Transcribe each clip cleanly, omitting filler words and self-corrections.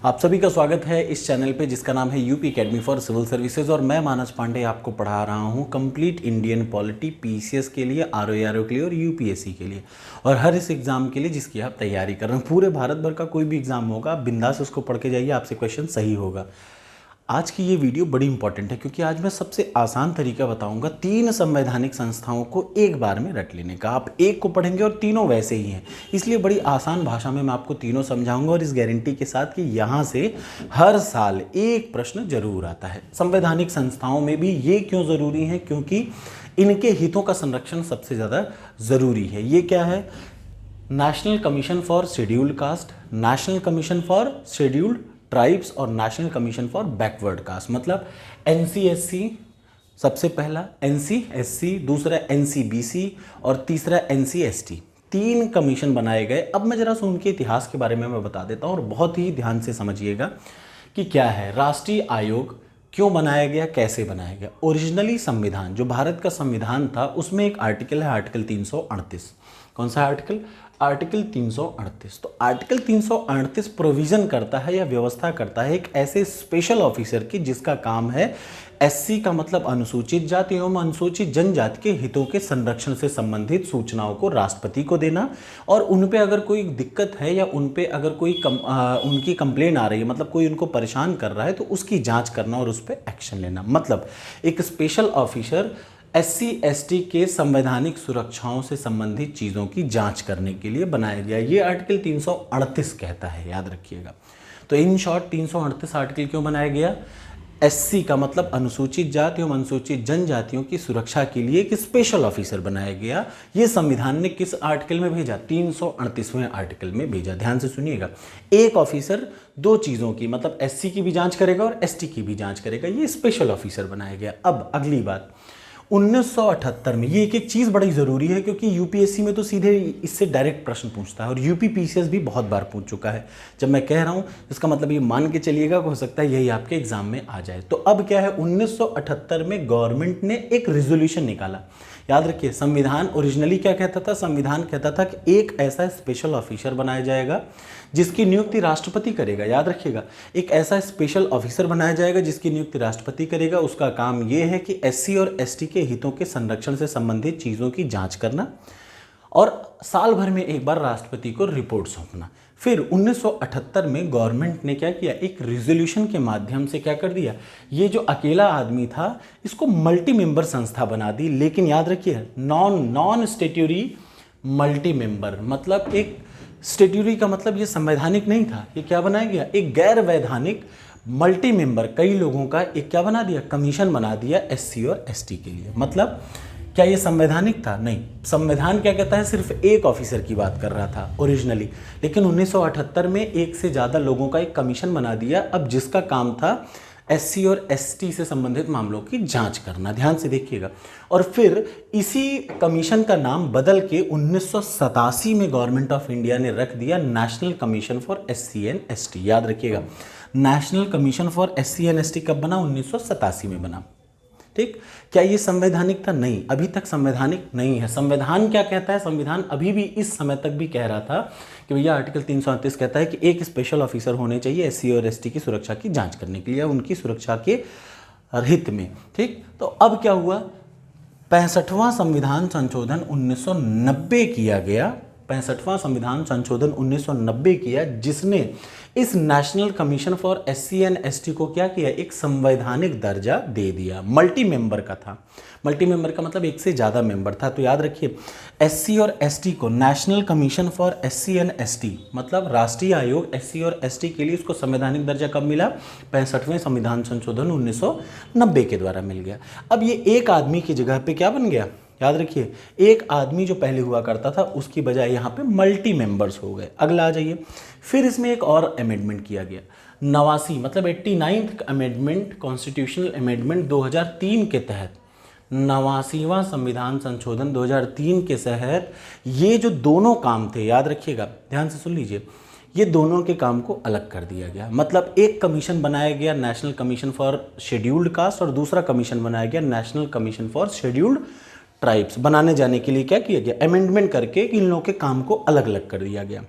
आप सभी का स्वागत है इस चैनल पे जिसका नाम है UP academy for civil services और मैं मानस पांडे आपको पढ़ा रहा हूँ कंप्लीट इंडियन पॉलिटी पीसीएस के लिए आरओ के लिए और यूपीएससी के लिए और हर इस एग्ज़ाम के लिए जिसकी आप तैयारी कर रहे हैं। पूरे भारत भर का कोई भी एग्ज़ाम होगा, आप बिंदास उसको पढ़ के जाइए, आपसे क्वेश्चन सही होगा। आज की ये वीडियो बड़ी इंपॉर्टेंट है क्योंकि आज मैं सबसे आसान तरीका बताऊंगा 3 संवैधानिक संस्थाओं को एक बार में रट लेने का। आप एक को पढ़ेंगे और तीनों वैसे ही हैं, इसलिए बड़ी आसान भाषा में मैं आपको तीनों समझाऊंगा और इस गारंटी के साथ कि यहाँ से हर साल एक प्रश्न जरूर आता है। संवैधानिक संस्थाओं में भी ये क्यों ज़रूरी है? क्योंकि इनके हितों का संरक्षण सबसे ज़्यादा ज़रूरी है। ये क्या है? National commission for scheduled caste, national commission for scheduled tribes और national commission for backward caste. मतलब एनसीएससी सबसे पहला, एनसीएससी दूसरा, एनसीबीसी और तीसरा एनसीएसटी। 3 कमीशन बनाए गए। अब मैं जरा उनके इतिहास के बारे में मैं बता देता हूँ और बहुत ही ध्यान से समझिएगा कि क्या है राष्ट्रीय आयोग, क्यों बनाया गया, कैसे बनाया गया। ओरिजिनली संविधान, जो भारत का संविधान था, उसमें एक आर्टिकल है आर्टिकल 338। कौन सा आर्टिकल? आर्टिकल 338। तो आर्टिकल 338 प्रोविजन करता है या व्यवस्था करता है एक ऐसे स्पेशल ऑफिसर की जिसका काम है एससी का मतलब अनुसूचित जाति एवं अनुसूचित जनजाति के हितों के संरक्षण से संबंधित सूचनाओं को राष्ट्रपति को देना और उन पे अगर कोई दिक्कत है या उन पे अगर कोई उनकी कंप्लेन आ रही है, मतलब कोई उनको परेशान कर रहा है, तो उसकी जांच करना और उस पर एक्शन लेना। मतलब एक स्पेशल ऑफिसर एससी एसटी के संवैधानिक सुरक्षाओं से संबंधित चीज़ों की जांच करने के लिए बनाया गया। ये आर्टिकल 338 कहता है, याद रखिएगा। तो इन शॉर्ट 338 आर्टिकल क्यों बनाया गया? एससी का मतलब अनुसूचित जाति एवं अनुसूचित जनजातियों की सुरक्षा के लिए एक स्पेशल ऑफिसर बनाया गया। ये संविधान ने किस आर्टिकल में भेजा? 338वें आर्टिकल में भेजा। ध्यान से सुनिएगा, एक ऑफिसर 2 चीज़ों की, मतलब एससी की भी जांच करेगा और एसटी की भी जांच करेगा। ये स्पेशल ऑफिसर बनाया गया। अब अगली बात, 1978 में, ये एक चीज़ बड़ी ज़रूरी है क्योंकि यूपीएससी में तो सीधे इससे डायरेक्ट प्रश्न पूछता है और यूपी पीसीएस भी बहुत बार पूछ चुका है। जब मैं कह रहा हूँ इसका मतलब ये मान के चलिएगा, हो सकता है यही आपके एग्जाम में आ जाए। तो अब क्या है, 1978 में गवर्नमेंट ने एक रेजोल्यूशन निकाला। याद रखिए, संविधान ओरिजिनली क्या कहता था? संविधान कहता था कि एक ऐसा स्पेशल ऑफिसर बनाया जाएगा जिसकी नियुक्ति राष्ट्रपति करेगा। याद रखिएगा, एक ऐसा स्पेशल ऑफिसर बनाया जाएगा जिसकी नियुक्ति राष्ट्रपति करेगा। उसका काम यह है कि एससी और एसटी के हितों के संरक्षण से संबंधित चीज़ों की जांच करना और साल भर में एक बार राष्ट्रपति को रिपोर्ट सौंपना। फिर 1978 में गवर्नमेंट ने क्या किया? एक रिजोल्यूशन के माध्यम से क्या कर दिया? ये जो अकेला आदमी था इसको मल्टी मेंबर संस्था बना दी। लेकिन याद रखिए, नॉन स्टेट्यूरी मल्टी मेंबर, मतलब एक स्टेट्यूरी का मतलब ये संवैधानिक नहीं था। ये क्या बनाया गया? एक गैर वैधानिक मल्टी मेंबर, कई लोगों का एक क्या बना दिया? कमीशन बना दिया एससी और एसटी के लिए। मतलब क्या ये संवैधानिक था? नहीं। संविधान क्या कहता है? सिर्फ एक ऑफिसर की बात कर रहा था ओरिजिनली, लेकिन 1978 में एक से ज़्यादा लोगों का एक कमीशन बना दिया, अब जिसका काम था एससी और एसटी से संबंधित मामलों की जांच करना। ध्यान से देखिएगा। और फिर इसी कमीशन का नाम बदल के 1987 में गवर्नमेंट ऑफ इंडिया ने रख दिया national commission for SC and ST. याद रखिएगा, national commission for SC and ST कब बना? 1987 में बना। ठीक। क्या ये संवैधानिक था? नहीं, अभी तक संवैधानिक नहीं है। संविधान क्या कहता है? संविधान अभी भी इस समय तक भी कह रहा था कि भैया आर्टिकल 338 कहता है कि एक स्पेशल ऑफिसर होने चाहिए एससी और एसटी की सुरक्षा की जांच करने के लिए, उनकी सुरक्षा के हित में। ठीक। तो अब क्या हुआ? 65वां संविधान संशोधन 1990 किया गया। 65वां संविधान संशोधन 1990 किया, जिसने इस national commission for SC and ST को क्या किया? एक संवैधानिक दर्जा दे दिया। मल्टी मेंबर का था। मल्टी मेंबर का मतलब एक से ज़्यादा मेंबर था। तो याद रखिए, एससी और एसटी को national commission for SC and ST, मतलब राष्ट्रीय आयोग एससी और एसटी के लिए इसको संवैधानिक दर्जा कब मिला? 65वें संविधान संशोधन 1990 के द्वारा मिल गया। अब ये एक आदमी की जगह पे क्या बन गया? याद रखिए, एक आदमी जो पहले हुआ करता था उसकी बजाय यहाँ पे मल्टी मेंबर्स हो गए। अगला आ जाइए। फिर इसमें एक और अमेंडमेंट किया गया, 89 मतलब 89th अमेंडमेंट, कॉन्स्टिट्यूशनल अमेंडमेंट 2003 के तहत, 89वां संविधान संशोधन 2003 के तहत ये जो दोनों काम थे, याद रखिएगा, ध्यान से सुन लीजिए, ये दोनों के काम को अलग कर दिया गया। मतलब एक कमीशन बनाया गया national commission for scheduled caste और दूसरा कमीशन बनाया गया national commission for scheduled tribes. बनाने जाने के लिए क्या किया गया? अमेंडमेंट करके इन लोगों के काम को अलग अलग कर दिया गया।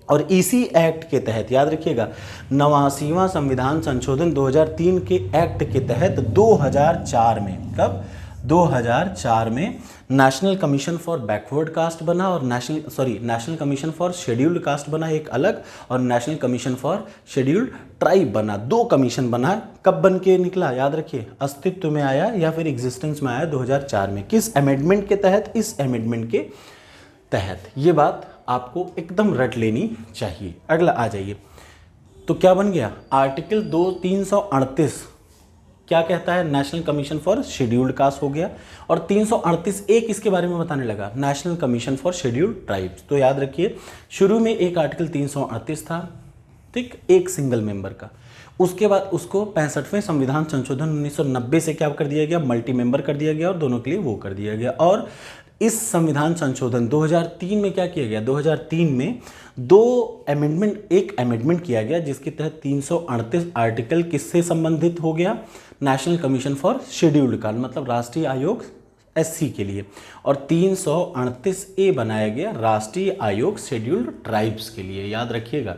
और इसी एक्ट के तहत याद रखिएगा 89वां संविधान संशोधन 2003 के एक्ट के तहत 2004 में, कब 2004 में national commission for backward cast बना और national commission for scheduled cast बना एक अलग, और national commission for scheduled tribe बना। 2 कमीशन बना। कब बन के निकला याद रखिए, अस्तित्व में आया या फिर एग्जिस्टेंस में आया 2004 में। किस अमेंडमेंट के तहत? इस अमेंडमेंट के तहत। ये बात आपको एकदम रट लेनी चाहिए। अगला आ जाइए, तो क्या बन गया आर्टिकल 338 क्या कहता है? National commission for scheduled cast हो गया। और 338(1) इसके बारे में बताने लगा, national commission for scheduled tribes. तो याद रखिए शुरू में एक आर्टिकल 338 था, ठीक, एक सिंगल मेंबर का। उसके बाद उसको 65वें संविधान संशोधन 1990 से क्या कर दिया गया? मल्टी मेंबर कर दिया गया और दोनों के लिए वो कर दिया गया। और इस संविधान संशोधन 2003 में क्या किया गया? 2003 में एक अमेंडमेंट किया गया जिसके तहत 338 आर्टिकल किससे संबंधित हो गया? National commission for scheduled cast, मतलब राष्ट्रीय आयोग एससी के लिए, और 338(a) बनाया गया राष्ट्रीय आयोग शेड्यूल्ड ट्राइब्स के लिए। याद रखिएगा,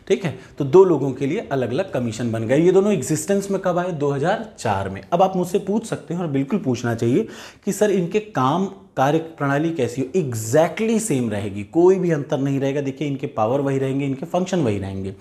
ठीक है। तो 2 लोगों के लिए अलग अलग कमीशन बन गए। ये दोनों एग्जिस्टेंस में कब आए? 2004 में। अब आप मुझसे पूछ सकते हैं और बिल्कुल पूछना चाहिए कि सर इनके काम कार्य प्रणाली कैसी हो? एग्जैक्टली सेम रहेगी, कोई भी अंतर नहीं रहेगा। देखिए इनके पावर वही रहेंगे, इनके फंक्शन वही रहेंगे।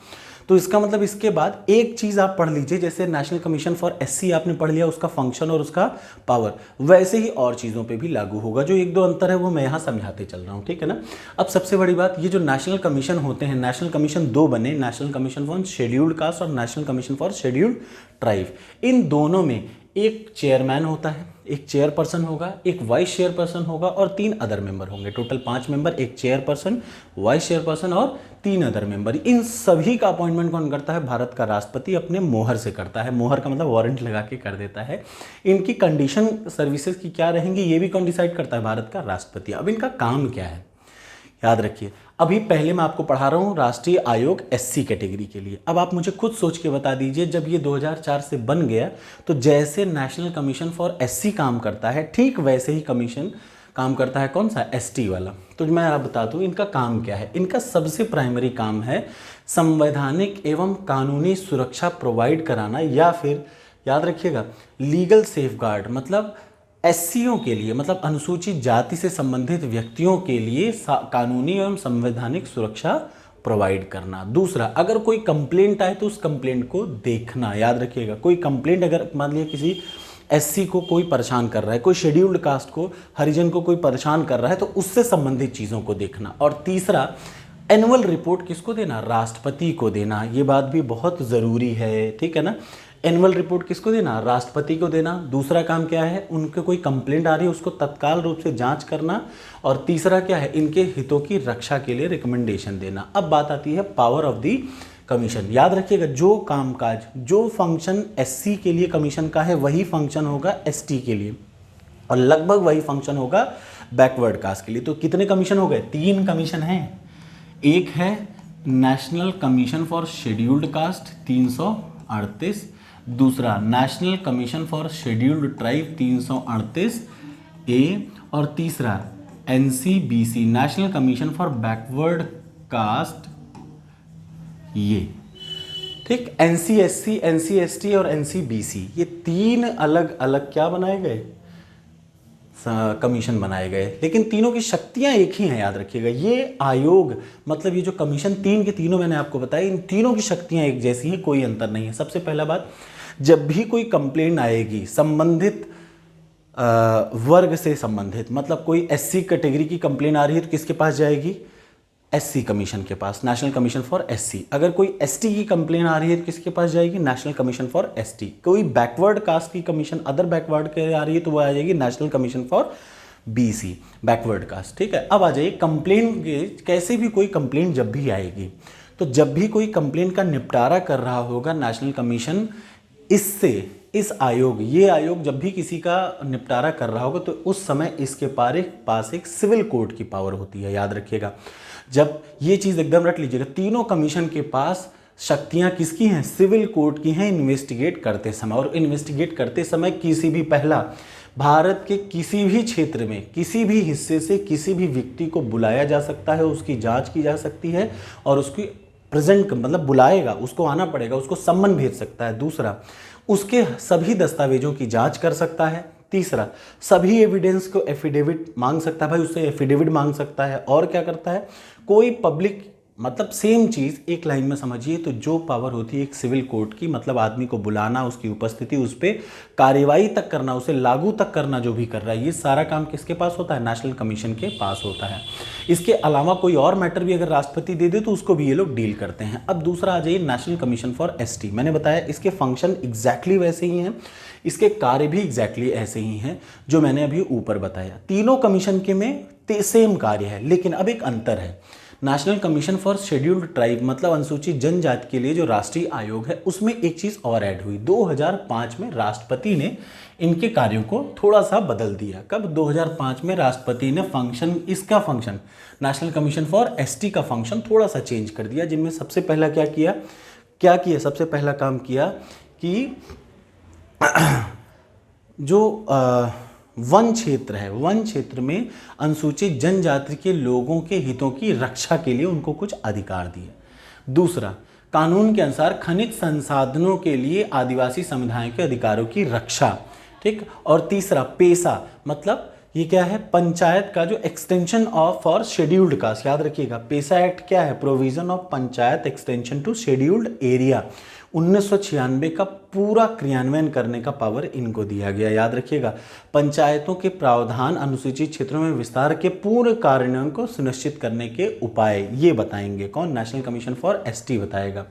तो इसका मतलब इसके बाद एक चीज़ आप पढ़ लीजिए, जैसे नेशनल कमीशन फॉर एससी आपने पढ़ लिया, उसका फंक्शन और उसका पावर, वैसे ही और चीज़ों पे भी लागू होगा। जो 1-2 अंतर है वो मैं यहाँ समझाते चल रहा हूँ, ठीक है ना। अब सबसे बड़ी बात, ये जो नेशनल कमीशन होते हैं, नेशनल कमीशन 2 बने, national commission for scheduled caste और national commission for scheduled tribe. इन दोनों में एक चेयरमैन होता है, एक चेयरपर्सन होगा, एक वाइस चेयरपर्सन होगा और 3 अदर मेंबर होंगे। टोटल 5 मेंबर, एक चेयरपर्सन, वाइस चेयरपर्सन और 3 अदर मेंबर। इन सभी का अपॉइंटमेंट कौन करता है? भारत का राष्ट्रपति अपने मोहर से करता है। मोहर का मतलब वारंट लगा के कर देता है। इनकी कंडीशन सर्विसेज की क्या रहेंगी ये भी कौन डिसाइड करता है? भारत का राष्ट्रपति। अब इनका काम क्या है याद रखिए। अभी पहले मैं आपको पढ़ा रहा हूँ राष्ट्रीय आयोग एससी कैटेगरी के लिए। अब आप मुझे खुद सोच के बता दीजिए, जब ये 2004 से बन गया तो जैसे नेशनल कमीशन फॉर एससी काम करता है, ठीक वैसे ही कमीशन काम करता है कौन सा? एसटी वाला। तो मैं आप बता दूँ इनका काम क्या है। इनका सबसे प्राइमरी काम है संवैधानिक एवं कानूनी सुरक्षा प्रोवाइड कराना, या फिर याद रखिएगा लीगल सेफगार्ड, मतलब एससीओ के लिए, मतलब अनुसूचित जाति से संबंधित व्यक्तियों के लिए कानूनी एवं संवैधानिक सुरक्षा प्रोवाइड करना। दूसरा, अगर कोई कंप्लेंट आए तो उस कंप्लेंट को देखना। याद रखिएगा, कोई कंप्लेंट अगर मान लिया किसी एससी को कोई परेशान कर रहा है, कोई शेड्यूल्ड कास्ट को, हरिजन को कोई परेशान कर रहा है, तो उससे संबंधित चीज़ों को देखना। और तीसरा, एनुअल रिपोर्ट किसको देना? राष्ट्रपति को देना। ये बात भी बहुत ज़रूरी है, ठीक है ना। एनुअल रिपोर्ट किसको देना? राष्ट्रपति को देना। दूसरा काम क्या है? उनके कोई कंप्लेंट आ रही है उसको तत्काल रूप से जांच करना। और तीसरा क्या है? इनके हितों की रक्षा के लिए रिकमेंडेशन देना। अब बात आती है पावर ऑफ द कमीशन। याद रखिएगा, जो कामकाज, जो फंक्शन एससी के लिए कमीशन का है वही फंक्शन होगा एसटी के लिए, और लगभग वही फंक्शन होगा बैकवर्ड कास्ट के लिए। तो कितने कमीशन हो गए? 3 कमीशन हैं। एक है national commission for scheduled cast 338, दूसरा national commission for scheduled tribe 338(a), और तीसरा NCBC, national commission for backward cast, ये ठीक। एनसीएससी, एनसीएसटी और एनसीबीसी, ये 3 अलग अलग क्या बनाए गए? कमीशन बनाए गए, लेकिन तीनों की शक्तियां एक ही हैं। याद रखिएगा, ये आयोग, मतलब ये जो कमीशन 3 के तीनों मैंने आपको बताया, इन तीनों की शक्तियां एक जैसी हैं, कोई अंतर नहीं है। सबसे पहला बात, जब भी कोई कंप्लेंट आएगी संबंधित वर्ग से संबंधित, मतलब कोई एससी कैटेगरी की कंप्लेंट आ रही है तो किसके पास जाएगी? एससी कमीशन के पास, नेशनल कमीशन फॉर एससी। अगर कोई एसटी की कंप्लेंट आ रही है तो किसके पास जाएगी? National commission for ST. कोई बैकवर्ड कास्ट की कमीशन अदर बैकवर्ड के आ रही है तो वो आ जाएगी national commission for BC, backward caste, ठीक है। अब आ जाइए कंप्लेंट के, कैसे भी कोई कंप्लेंट जब भी आएगी, तो जब भी कोई कंप्लेंट का निपटारा कर रहा होगा नेशनल कमीशन, इससे इस आयोग, ये आयोग जब भी किसी का निपटारा कर रहा होगा तो उस समय इसके पास एक सिविल कोर्ट की पावर होती है। याद रखिएगा, जब ये चीज़ एकदम रट लीजिएगा, तीनों कमीशन के पास शक्तियां किसकी हैं? सिविल कोर्ट की हैं, इन्वेस्टिगेट करते समय। और इन्वेस्टिगेट करते समय किसी भी भारत के किसी भी क्षेत्र में किसी भी हिस्से से किसी भी व्यक्ति को बुलाया जा सकता है, उसकी जांच की जा सकती है और उसकी प्रेजेंट मतलब बुलाएगा, उसको आना पड़ेगा, उसको सम्मन भेज सकता है। दूसरा, उसके सभी दस्तावेजों की जांच कर सकता है। तीसरा, सभी एविडेंस को एफिडेविट मांग सकता है, भाई उससे एफिडेविट मांग सकता है। और क्या करता है, कोई पब्लिक मतलब सेम चीज़ एक लाइन में समझिए तो जो पावर होती है एक सिविल कोर्ट की, मतलब आदमी को बुलाना, उसकी उपस्थिति, उस पर कार्यवाही तक करना, उसे लागू तक करना, जो भी कर रहा है, ये सारा काम किसके पास होता है, नेशनल कमीशन के पास होता है। इसके अलावा कोई और मैटर भी अगर राष्ट्रपति दे दे तो उसको भी ये लोग डील करते हैं। अब दूसरा आ जाइए नेशनल कमीशन फॉर एसटी। मैंने बताया इसके फंक्शन एग्जैक्टली वैसे ही हैं, इसके कार्य भी एग्जैक्टली ऐसे ही हैं जो मैंने अभी ऊपर बताया। तीनों कमीशन के में सेम कार्य है, लेकिन अब एक अंतर है। National commission for scheduled tribe मतलब अनुसूचित जनजाति के लिए जो राष्ट्रीय आयोग है, उसमें एक चीज़ और ऐड हुई। 2005 में राष्ट्रपति ने इनके कार्यों को थोड़ा सा बदल दिया। कब? 2005 में राष्ट्रपति ने इसका function national commission for ST का फंक्शन थोड़ा सा चेंज कर दिया, जिनमें सबसे पहला क्या किया, सबसे पहला काम किया कि जो वन क्षेत्र है, वन क्षेत्र में अनुसूचित जनजाति के लोगों के हितों की रक्षा के लिए उनको कुछ अधिकार दिए। दूसरा, कानून के अनुसार खनिज संसाधनों के लिए आदिवासी समुदायों के अधिकारों की रक्षा, ठीक। और तीसरा, पेशा मतलब ये क्या है, पंचायत का जो extension of for scheduled caste, याद रखिएगा पेशा एक्ट क्या है, provision of panchayat extension to scheduled area. 1996 का पूरा क्रियान्वयन करने का पावर इनको दिया गया। याद रखिएगा, पंचायतों के प्रावधान अनुसूचित क्षेत्रों में विस्तार के पूर्ण कार्यान्वयन को सुनिश्चित करने के उपाय ये बताएंगे कौन, नेशनल कमीशन फॉर एसटी बताएगा,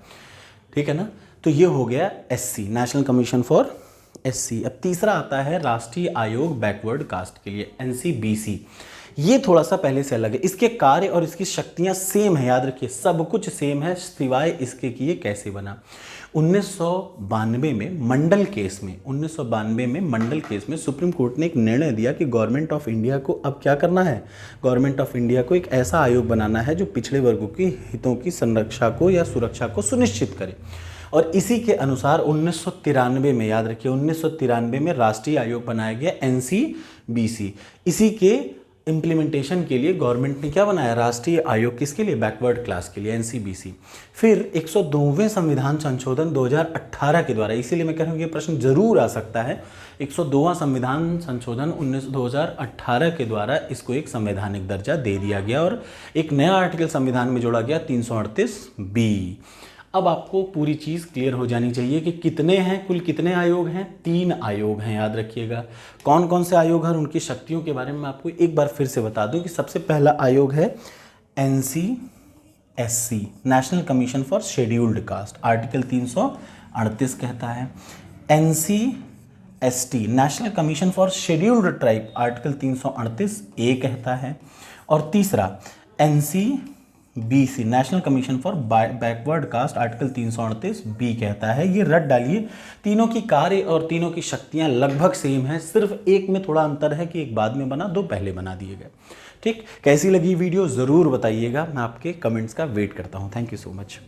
ठीक है ना। तो ये हो गया SC, national commission for SC. अब तीसरा आता है राष्ट्रीय आयोग बैकवर्ड कास्ट के लिए, एनसीबीसी। ये थोड़ा सा पहले से अलग है, इसके कार्य और इसकी शक्तियां सेम है, याद रखिए सब कुछ सेम है सिवाय इसके कि ये कैसे बना। 1992 में मंडल केस में सुप्रीम कोर्ट ने एक निर्णय दिया कि गवर्नमेंट ऑफ इंडिया को अब क्या करना है, गवर्नमेंट ऑफ इंडिया को एक ऐसा आयोग बनाना है जो पिछड़े वर्गों के हितों की संरक्षा को या सुरक्षा को सुनिश्चित करे। और इसी के अनुसार 1993 में, याद रखिए 1993 में राष्ट्रीय आयोग बनाया गया एनसीबीसी। इसी के इम्प्लीमेंटेशन के लिए गवर्नमेंट ने क्या बनाया, राष्ट्रीय आयोग, किसके लिए, बैकवर्ड क्लास के लिए, एनसीबीसी। फिर 102वें संविधान संशोधन 2018 के द्वारा, इसीलिए मैं कह रहा हूँ ये प्रश्न जरूर आ सकता है, 102वां संविधान संशोधन 2018 के द्वारा इसको एक संवैधानिक दर्जा दे दिया गया और एक नया आर्टिकल संविधान में जोड़ा गया 338B। अब आपको पूरी चीज़ क्लियर हो जानी चाहिए कि कितने हैं, कुल कितने आयोग हैं, 3 आयोग हैं, याद रखिएगा। कौन कौन से आयोग हैं और उनकी शक्तियों के बारे में आपको एक बार फिर से बता दूं कि सबसे पहला आयोग है NCSC, national commission for scheduled cast, article 338 कहता है। NCST, national commission for scheduled tribe, article 338A कहता है। और तीसरा NCBC, national commission for backward cast, article 338B कहता है। ये रट डालिए, तीनों की कार्य और तीनों की शक्तियां लगभग सेम है, सिर्फ एक में थोड़ा अंतर है कि एक बाद में बना, 2 पहले बना दिए गए। ठीक, कैसी लगी वीडियो ज़रूर बताइएगा, मैं आपके कमेंट्स का वेट करता हूँ। Thank you so much.